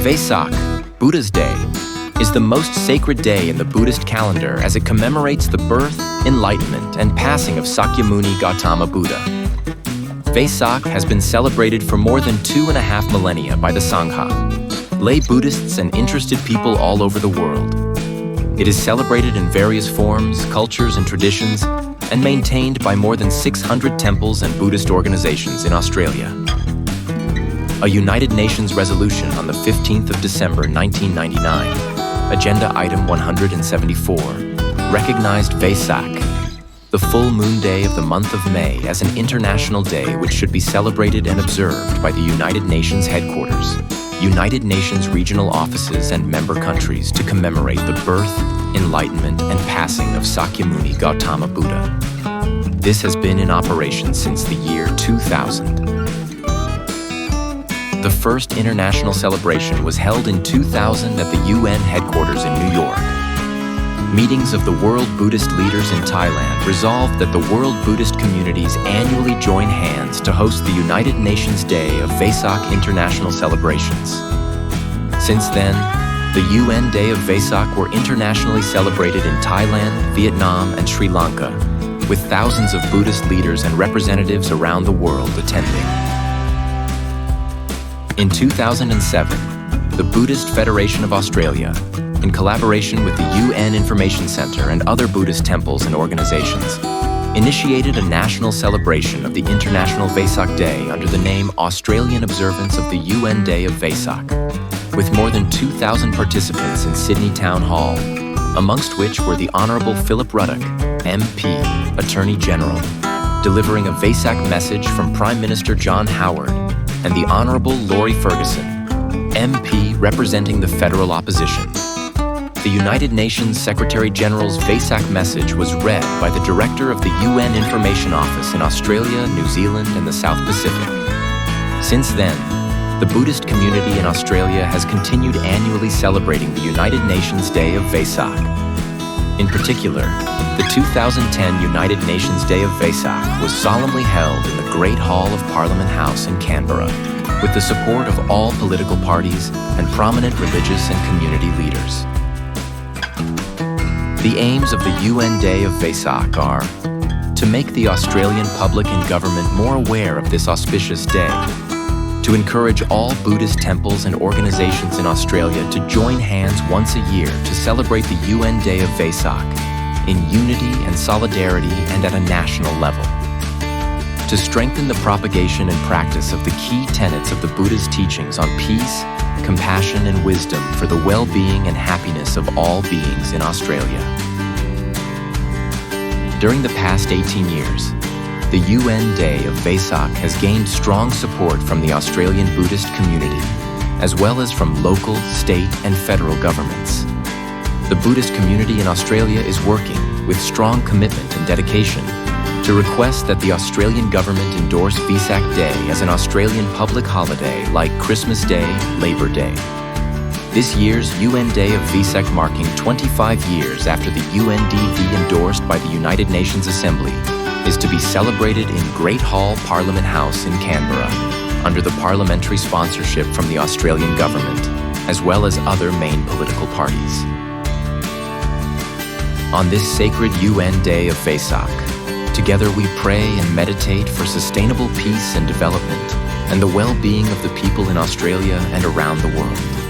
Vesak, Buddha's Day, is the most sacred day in the Buddhist calendar as it commemorates the birth, enlightenment, and passing of Sakyamuni Gautama Buddha. Vesak has been celebrated for more than 2.5 millennia by the Sangha, lay Buddhists and interested people all over the world. It is celebrated in various forms, cultures, and traditions, and maintained by more than 600 temples and Buddhist organizations in Australia. A United Nations resolution on the 15th of December 1999, Agenda Item 174, recognized Vesak, the full moon day of the month of May, as an international day which should be celebrated and observed by the United Nations headquarters, United Nations regional offices, and member countries to commemorate the birth, enlightenment, and passing of Sakyamuni Gautama Buddha. This has been in operation since the year 2000. The first international celebration was held in 2000 at the UN headquarters in New York. Meetings of the world Buddhist leaders in Thailand resolved that the world Buddhist communities annually join hands to host the United Nations Day of Vesak international celebrations. Since then, the UN Day of Vesak were internationally celebrated in Thailand, Vietnam, and Sri Lanka, with thousands of Buddhist leaders and representatives around the world attending. In 2007, the Buddhist Federation of Australia, in collaboration with the UN Information Centre and other Buddhist temples and organizations, initiated a national celebration of the International Vesak Day under the name Australian Observance of the UN Day of Vesak, with more than 2,000 participants in Sydney Town Hall, amongst which were the Honourable Philip Ruddock, MP, Attorney General, delivering a Vesak message from Prime Minister John Howard, and the Honourable Laurie Ferguson, MP representing the federal opposition. The United Nations Secretary-General's Vesak message was read by the Director of the UN Information Office in Australia, New Zealand, and the South Pacific. Since then, the Buddhist community in Australia has continued annually celebrating the United Nations Day of Vesak. In particular, the 2010 United Nations Day of Vesak was solemnly held in the Great Hall of Parliament House in Canberra, with the support of all political parties and prominent religious and community leaders. The aims of the UN Day of Vesak are to make the Australian public and government more aware of this auspicious day, to encourage all Buddhist temples and organizations in Australia to join hands once a year to celebrate the UN Day of Vesak in unity and solidarity and at a national level, to strengthen the propagation and practice of the key tenets of the Buddha's teachings on peace, compassion, and wisdom for the well-being and happiness of all beings in Australia. During the past 18 years, the UN Day of Vesak has gained strong support from the Australian Buddhist community, as well as from local, state, and federal governments. The Buddhist community in Australia is working with strong commitment and dedication to request that the Australian government endorse Vesak Day as an Australian public holiday like Christmas Day, Labor Day. This year's UN Day of Vesak, marking 25 years after the UNDV endorsed by the United Nations Assembly, is to be celebrated in Great Hall Parliament House in Canberra, under the parliamentary sponsorship from the Australian government, as well as other main political parties. On this sacred UN Day of Vesak, together we pray and meditate for sustainable peace and development and the well-being of the people in Australia and around the world.